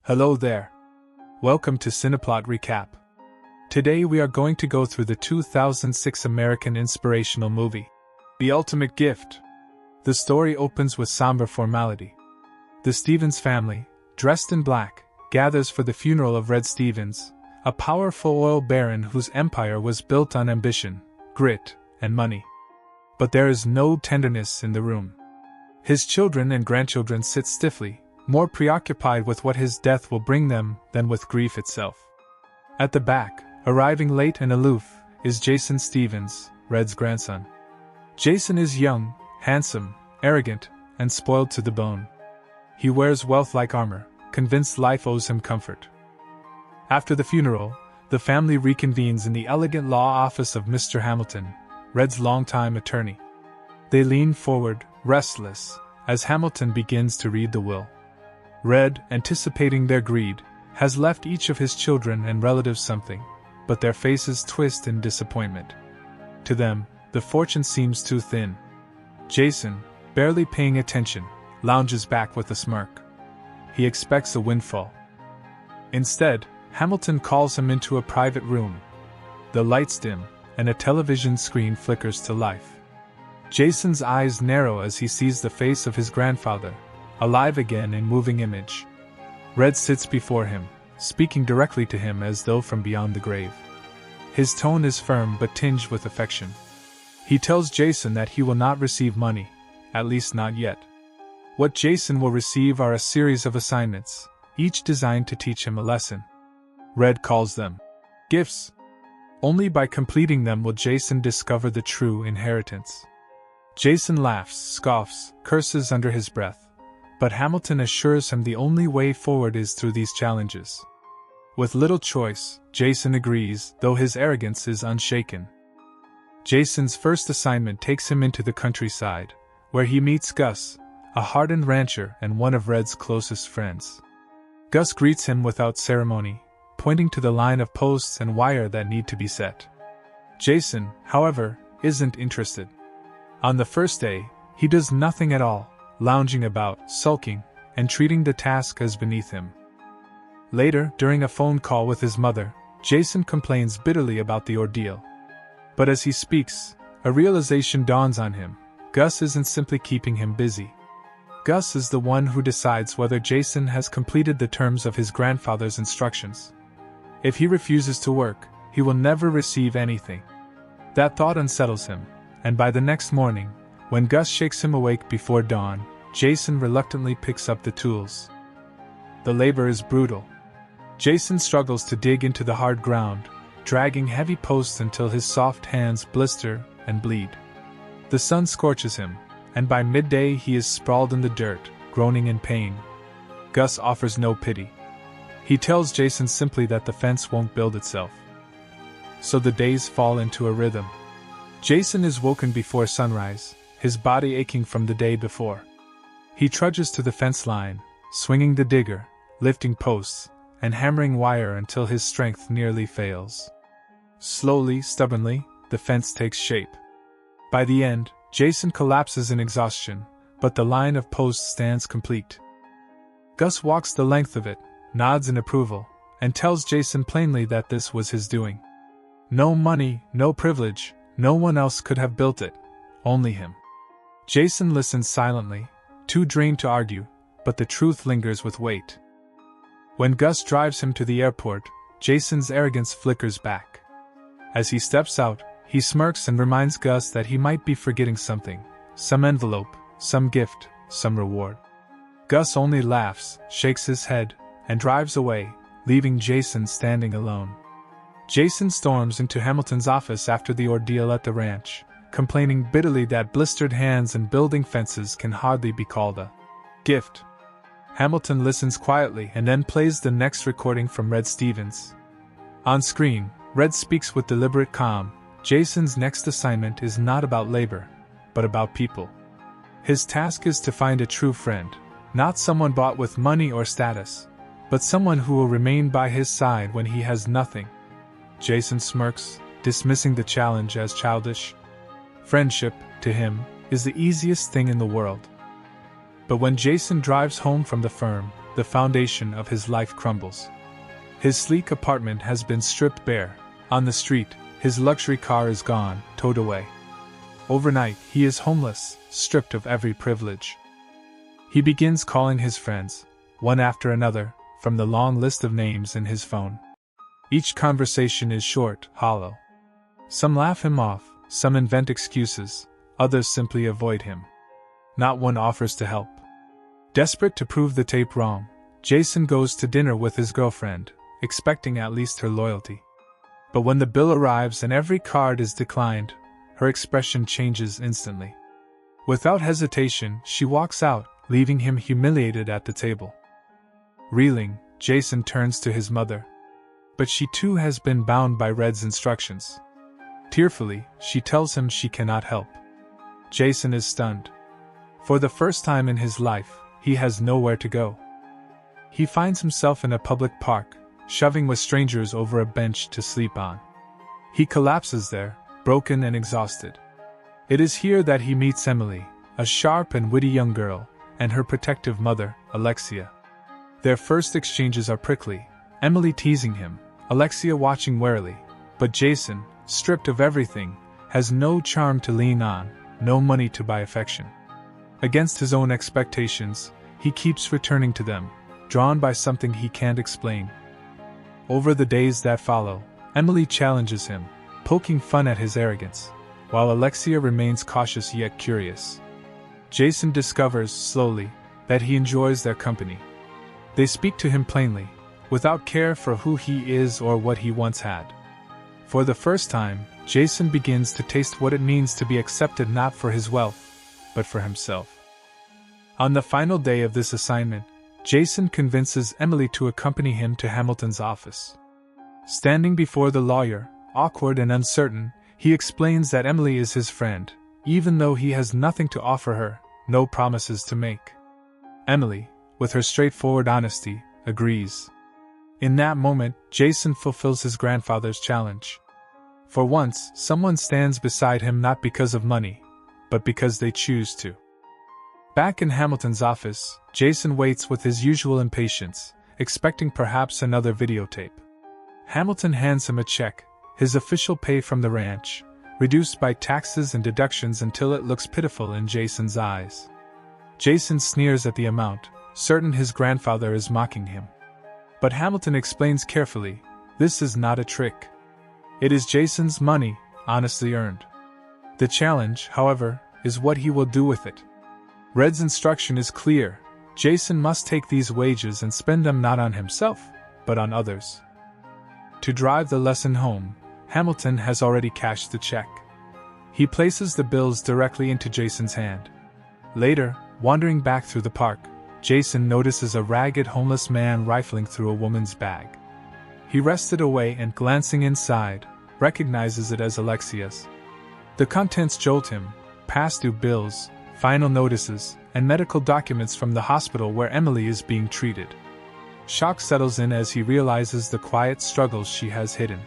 Hello there. Welcome to Cineplot Recap. Today we are going to go through the 2006 American inspirational movie, The Ultimate Gift. The story opens with somber formality. The Stevens family, dressed in black, gathers for the funeral of Red Stevens, a powerful oil baron whose empire was built on ambition, grit, and money. But there is no tenderness in the room. His children and grandchildren sit stiffly, more preoccupied with what his death will bring them than with grief itself. At the back, arriving late and aloof, is Jason Stevens, Red's grandson. Jason is young, handsome, arrogant, and spoiled to the bone. He wears wealth like armor, convinced life owes him comfort. After the funeral, the family reconvenes in the elegant law office of Mr. Hamilton, Red's longtime attorney. They lean forward, restless, as Hamilton begins to read the will. Red, anticipating their greed, has left each of his children and relatives something, but their faces twist in disappointment. To them, the fortune seems too thin. Jason, barely paying attention, lounges back with a smirk. He expects a windfall. Instead, Hamilton calls him into a private room. The lights dim, and a television screen flickers to life. Jason's eyes narrow as he sees the face of his grandfather, alive again in moving image. Red sits before him, speaking directly to him as though from beyond the grave. His tone is firm but tinged with affection. He tells Jason that he will not receive money, at least not yet. What Jason will receive are a series of assignments, each designed to teach him a lesson. Red calls them gifts. Only by completing them will Jason discover the true inheritance. Jason laughs, scoffs, curses under his breath. But Hamilton assures him the only way forward is through these challenges. With little choice, Jason agrees, though his arrogance is unshaken. Jason's first assignment takes him into the countryside, where he meets Gus, a hardened rancher and one of Red's closest friends. Gus greets him without ceremony, pointing to the line of posts and wire that need to be set. Jason, however, isn't interested. On the first day, he does nothing at all, lounging about, sulking, and treating the task as beneath him. Later, during a phone call with his mother, Jason complains bitterly about the ordeal. But as he speaks, a realization dawns on him. Gus isn't simply keeping him busy. Gus is the one who decides whether Jason has completed the terms of his grandfather's instructions. If he refuses to work, he will never receive anything. That thought unsettles him, and by the next morning, when Gus shakes him awake before dawn, Jason reluctantly picks up the tools. The labor is brutal. Jason struggles to dig into the hard ground, dragging heavy posts until his soft hands blister and bleed. The sun scorches him, and by midday he is sprawled in the dirt, groaning in pain. Gus offers no pity. He tells Jason simply that the fence won't build itself. So the days fall into a rhythm. Jason is woken before sunrise, his body aching from the day before. He trudges to the fence line, swinging the digger, lifting posts, and hammering wire until his strength nearly fails. Slowly, stubbornly, the fence takes shape. By the end, Jason collapses in exhaustion, but the line of posts stands complete. Gus walks the length of it, nods in approval, and tells Jason plainly that this was his doing. No money, no privilege, no one else could have built it, only him. Jason listens silently, too drained to argue, but the truth lingers with weight. When Gus drives him to the airport, Jason's arrogance flickers back. As he steps out, he smirks and reminds Gus that he might be forgetting something, some envelope, some gift, some reward. Gus only laughs, shakes his head, and drives away, leaving Jason standing alone. Jason storms into Hamilton's office after the ordeal at the ranch, complaining bitterly that blistered hands and building fences can hardly be called a gift. Hamilton listens quietly and then plays the next recording from Red Stevens. On screen, Red speaks with deliberate calm. Jason's next assignment is not about labor, but about people. His task is to find a true friend, not someone bought with money or status, but someone who will remain by his side when he has nothing. Jason smirks, dismissing the challenge as childish. Friendship, to him, is the easiest thing in the world. But when Jason drives home from the firm, the foundation of his life crumbles. His sleek apartment has been stripped bare. On the street, his luxury car is gone, towed away. Overnight, he is homeless, stripped of every privilege. He begins calling his friends, one after another, from the long list of names in his phone. Each conversation is short, hollow. Some laugh him off, some invent excuses, others simply avoid him. Not one offers to help. Desperate to prove the tape wrong, Jason goes to dinner with his girlfriend, expecting at least her loyalty. But when the bill arrives and every card is declined, her expression changes instantly. Without hesitation, she walks out, leaving him humiliated at the table. Reeling, Jason turns to his mother. But she too has been bound by Red's instructions. Tearfully, she tells him she cannot help. Jason is stunned. For the first time in his life, he has nowhere to go. He finds himself in a public park, shoving with strangers over a bench to sleep on. He collapses there, broken and exhausted. It is here that he meets Emily, a sharp and witty young girl, and her protective mother, Alexia. Their first exchanges are prickly, Emily teasing him, Alexia watching warily, but Jason, stripped of everything, has no charm to lean on, no money to buy affection. Against his own expectations, he keeps returning to them, drawn by something he can't explain. Over the days that follow, Emily challenges him, poking fun at his arrogance, while Alexia remains cautious yet curious. Jason discovers, slowly, that he enjoys their company. They speak to him plainly, without care for who he is or what he once had. For the first time, Jason begins to taste what it means to be accepted not for his wealth, but for himself. On the final day of this assignment, Jason convinces Emily to accompany him to Hamilton's office. Standing before the lawyer, awkward and uncertain, he explains that Emily is his friend, even though he has nothing to offer her, no promises to make. Emily, with her straightforward honesty, agrees. In that moment, Jason fulfills his grandfather's challenge. For once, someone stands beside him not because of money, but because they choose to. Back in Hamilton's office, Jason waits with his usual impatience, expecting perhaps another videotape. Hamilton hands him a check, his official pay from the ranch, reduced by taxes and deductions until it looks pitiful in Jason's eyes. Jason sneers at the amount, certain his grandfather is mocking him. But Hamilton explains carefully, this is not a trick. It is Jason's money, honestly earned. The challenge, however, is what he will do with it. Red's instruction is clear, Jason must take these wages and spend them not on himself, but on others. To drive the lesson home, Hamilton has already cashed the check. He places the bills directly into Jason's hand. Later, wandering back through the park, Jason notices a ragged homeless man rifling through a woman's bag. He wrests it away and, glancing inside, recognizes it as Alexia's. The contents jolt him: past due bills, final notices, and medical documents from the hospital where Emily is being treated. Shock settles in as he realizes the quiet struggles she has hidden.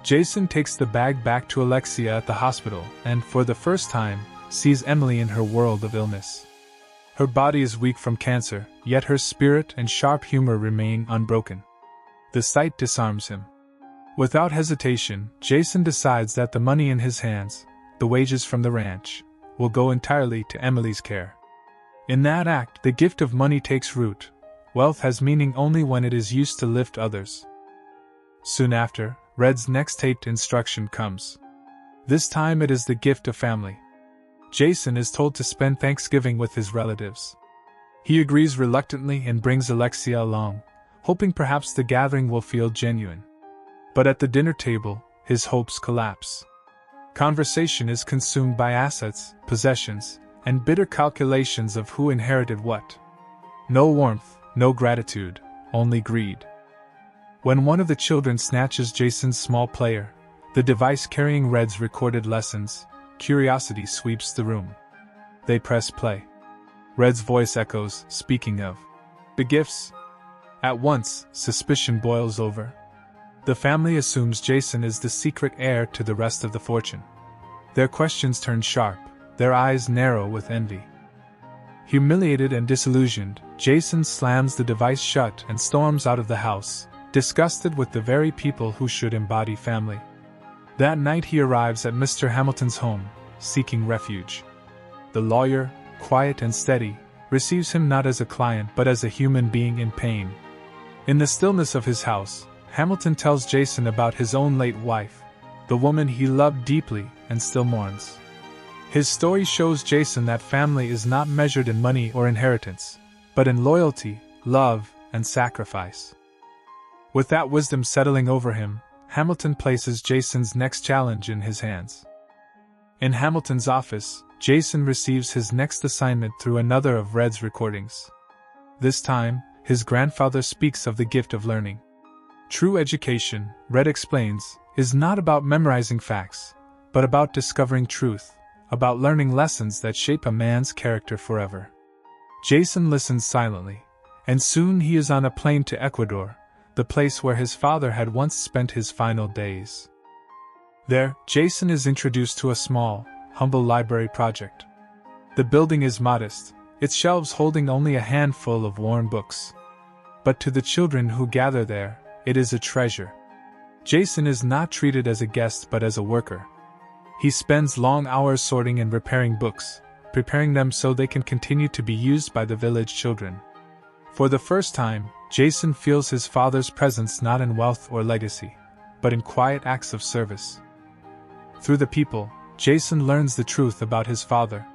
Jason takes the bag back to Alexia at the hospital and, for the first time, sees Emily in her world of illness. Her body is weak from cancer, yet her spirit and sharp humor remain unbroken. The sight disarms him. Without hesitation, Jason decides that the money in his hands, the wages from the ranch, will go entirely to Emily's care. In that act, the gift of money takes root. Wealth has meaning only when it is used to lift others. Soon after, Red's next taped instruction comes. This time it is the gift of family. Jason is told to spend Thanksgiving with his relatives. He agrees reluctantly and brings Alexia along, hoping perhaps the gathering will feel genuine. But at the dinner table, his hopes collapse. Conversation is consumed by assets, possessions, and bitter calculations of who inherited what. No warmth, no gratitude, only greed. When one of the children snatches Jason's small player, the device carrying Red's recorded lessons, curiosity sweeps the room. They press play. Red's voice echoes, speaking of the gifts. At once, suspicion boils over. The family assumes Jason is the secret heir to the rest of the fortune. Their questions turn sharp, their eyes narrow with envy. Humiliated and disillusioned, Jason slams the device shut and storms out of the house, disgusted with the very people who should embody family. That night he arrives at Mr. Hamilton's home, seeking refuge. The lawyer, quiet and steady, receives him not as a client but as a human being in pain. In the stillness of his house, Hamilton tells Jason about his own late wife, the woman he loved deeply and still mourns. His story shows Jason that family is not measured in money or inheritance, but in loyalty, love, and sacrifice. With that wisdom settling over him, Hamilton places Jason's next challenge in his hands. In Hamilton's office, Jason receives his next assignment through another of Red's recordings. This time, his grandfather speaks of the gift of learning. True education, Red explains, is not about memorizing facts, but about discovering truth, about learning lessons that shape a man's character forever. Jason listens silently, and soon he is on a plane to Ecuador, the place where his father had once spent his final days. There, Jason is introduced to a small, humble library project. The building is modest, its shelves holding only a handful of worn books. But to the children who gather there, it is a treasure. Jason is not treated as a guest but as a worker. He spends long hours sorting and repairing books, preparing them so they can continue to be used by the village children. For the first time, Jason feels his father's presence not in wealth or legacy, but in quiet acts of service. Through the people, Jason learns the truth about his father.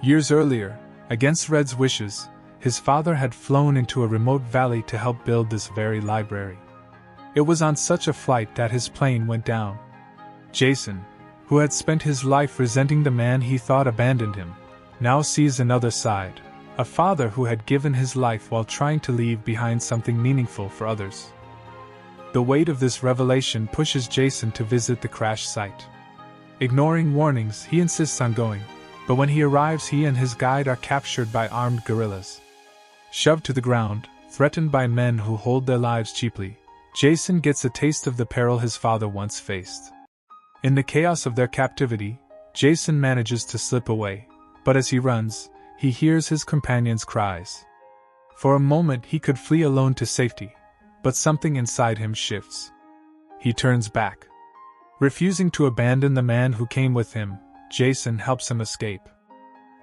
Years earlier, against Red's wishes, his father had flown into a remote valley to help build this very library. It was on such a flight that his plane went down. Jason, who had spent his life resenting the man he thought abandoned him, now sees another side. A father who had given his life while trying to leave behind something meaningful for others. The weight of this revelation pushes Jason to visit the crash site. Ignoring warnings, he insists on going, but when he arrives he and his guide are captured by armed guerrillas. Shoved to the ground, threatened by men who hold their lives cheaply, Jason gets a taste of the peril his father once faced. In the chaos of their captivity, Jason manages to slip away, but as he runs, he hears his companion's cries. For a moment he could flee alone to safety, but something inside him shifts. He turns back. Refusing to abandon the man who came with him, Jason helps him escape.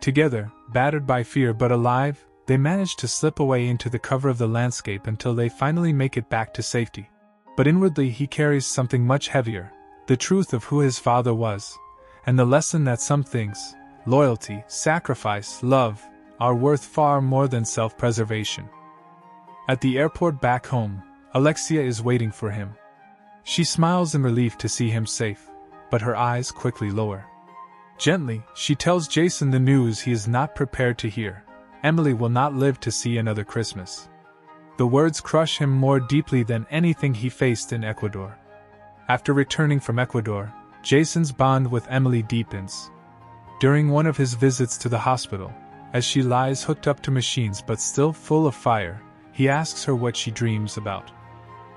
Together, battered by fear but alive, they manage to slip away into the cover of the landscape until they finally make it back to safety. But inwardly he carries something much heavier, the truth of who his father was, and the lesson that some things, loyalty, sacrifice, love, are worth far more than self-preservation. At the airport back home, Alexia is waiting for him. She smiles in relief to see him safe, but her eyes quickly lower. Gently, she tells Jason the news he is not prepared to hear. Emily will not live to see another Christmas. The words crush him more deeply than anything he faced in Ecuador. After returning from Ecuador, Jason's bond with Emily deepens. During one of his visits to the hospital, as she lies hooked up to machines but still full of fire, he asks her what she dreams about.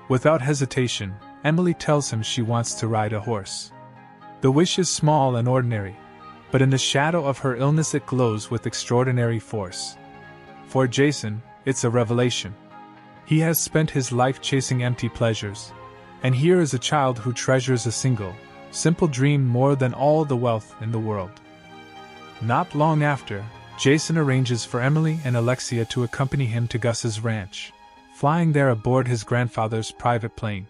Without hesitation, Emily tells him she wants to ride a horse. The wish is small and ordinary, but in the shadow of her illness it glows with extraordinary force. For Jason, it's a revelation. He has spent his life chasing empty pleasures, and here is a child who treasures a single, simple dream more than all the wealth in the world. Not long after, Jason arranges for Emily and Alexia to accompany him to Gus's ranch, flying there aboard his grandfather's private plane.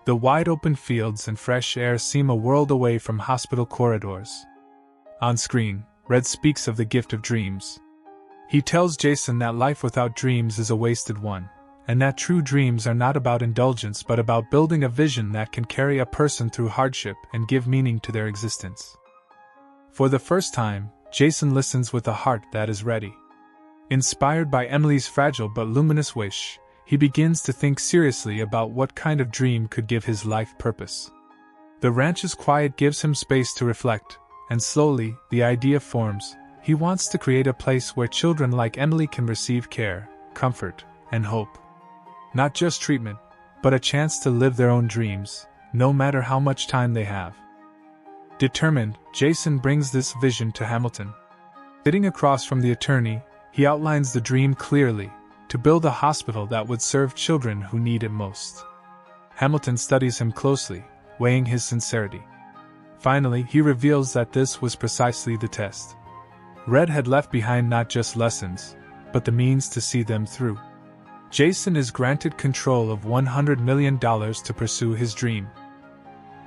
The wide-open fields and fresh air seem a world away from hospital corridors. On screen, Red speaks of the gift of dreams. He tells Jason that life without dreams is a wasted one, and that true dreams are not about indulgence but about building a vision that can carry a person through hardship and give meaning to their existence. For the first time, Jason listens with a heart that is ready. Inspired by Emily's fragile but luminous wish, he begins to think seriously about what kind of dream could give his life purpose. The ranch's quiet gives him space to reflect, and slowly, the idea forms. He wants to create a place where children like Emily can receive care, comfort, and hope. Not just treatment, but a chance to live their own dreams, no matter how much time they have. Determined, Jason brings this vision to Hamilton. Sitting across from the attorney, He outlines the dream clearly, to build a hospital that would serve children who need it most. Hamilton studies him closely, weighing his sincerity. Finally, he reveals that this was precisely the test. Red had left behind not just lessons, but the means to see them through. Jason is granted control of $100 million to pursue his dream.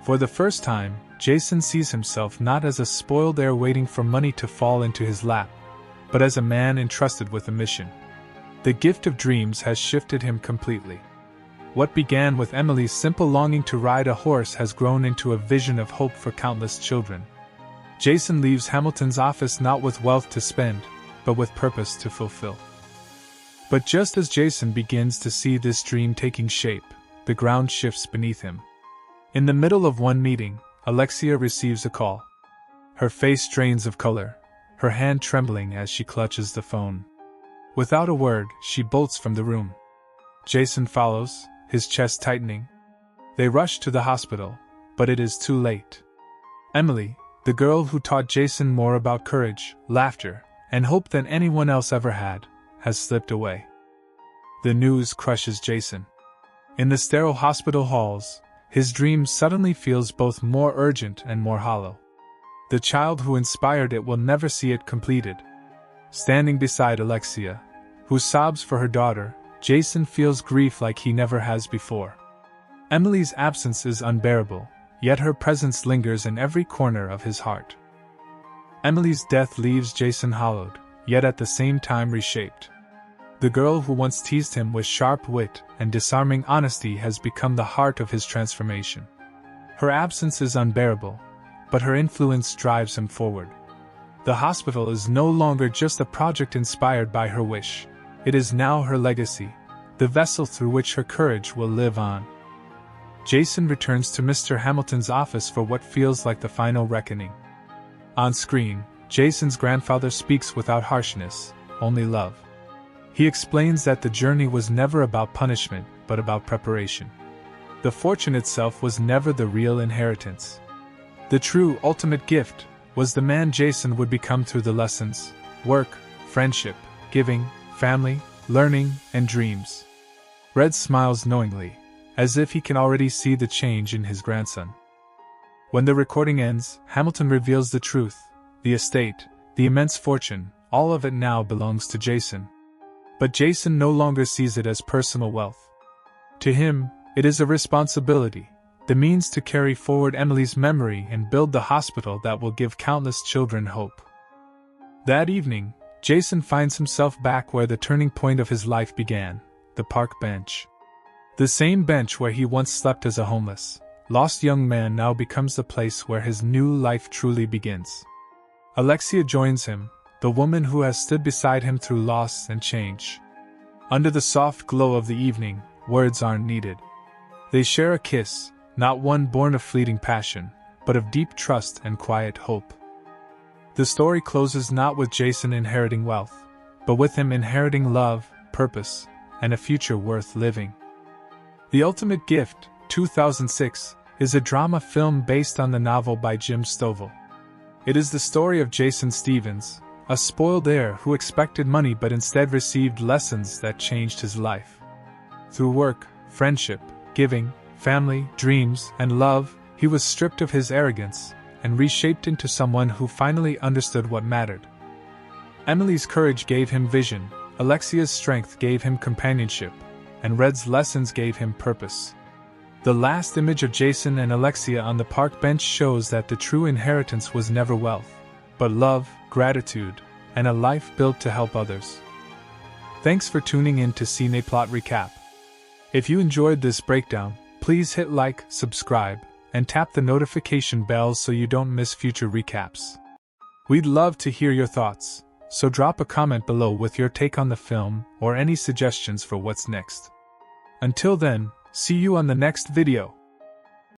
For the first time, Jason sees himself not as a spoiled heir waiting for money to fall into his lap, but as a man entrusted with a mission. The gift of dreams has shifted him completely. What began with Emily's simple longing to ride a horse has grown into a vision of hope for countless children. Jason leaves Hamilton's office not with wealth to spend, but with purpose to fulfill. But just as Jason begins to see this dream taking shape, the ground shifts beneath him. In the middle of one meeting, Alexia receives a call. Her face drains of color, her hand trembling as she clutches the phone. Without a word, she bolts from the room. Jason follows, his chest tightening. They rush to the hospital, but it is too late. Emily, the girl who taught Jason more about courage, laughter, and hope than anyone else ever had, has slipped away. The news crushes Jason. In the sterile hospital halls, his dream suddenly feels both more urgent and more hollow. The child who inspired it will never see it completed. Standing beside Alexia, who sobs for her daughter, Jason feels grief like he never has before. Emily's absence is unbearable, yet her presence lingers in every corner of his heart. Emily's death leaves Jason hollowed, yet at the same time reshaped. The girl who once teased him with sharp wit and disarming honesty has become the heart of his transformation. Her absence is unbearable, but her influence drives him forward. The hospital is no longer just a project inspired by her wish. It is now her legacy, the vessel through which her courage will live on. Jason returns to Mr. Hamilton's office for what feels like the final reckoning. On screen, Jason's grandfather speaks without harshness, only love. He explains that the journey was never about punishment, but about preparation. The fortune itself was never the real inheritance. The true, ultimate gift was the man Jason would become through the lessons, work, friendship, giving, family, learning, and dreams. Red smiles knowingly, as if he can already see the change in his grandson. When the recording ends, Hamilton reveals the truth: the estate, the immense fortune, all of it now belongs to Jason. But Jason no longer sees it as personal wealth. To him, it is a responsibility, the means to carry forward Emily's memory and build the hospital that will give countless children hope. That evening, Jason finds himself back where the turning point of his life began, the park bench. The same bench where he once slept as a homeless, lost young man now becomes the place where his new life truly begins. Alexia joins him, the woman who has stood beside him through loss and change. Under the soft glow of the evening, words aren't needed. They share a kiss, not one born of fleeting passion, but of deep trust and quiet hope. The story closes not with Jason inheriting wealth, but with him inheriting love, purpose, and a future worth living. The Ultimate Gift, 2006, is a drama film based on the novel by Jim Stovall. It is the story of Jason Stevens, a spoiled heir who expected money but instead received lessons that changed his life. Through work, friendship, giving, family, dreams, and love, he was stripped of his arrogance and reshaped into someone who finally understood what mattered. Emily's courage gave him vision, Alexia's strength gave him companionship, and Red's lessons gave him purpose. The last image of Jason and Alexia on the park bench shows that the true inheritance was never wealth, but love, gratitude, and a life built to help others. Thanks for tuning in to Cineplot Recap. If you enjoyed this breakdown, please hit like, subscribe, and tap the notification bell so you don't miss future recaps. We'd love to hear your thoughts, so drop a comment below with your take on the film or any suggestions for what's next. Until then, see you on the next video.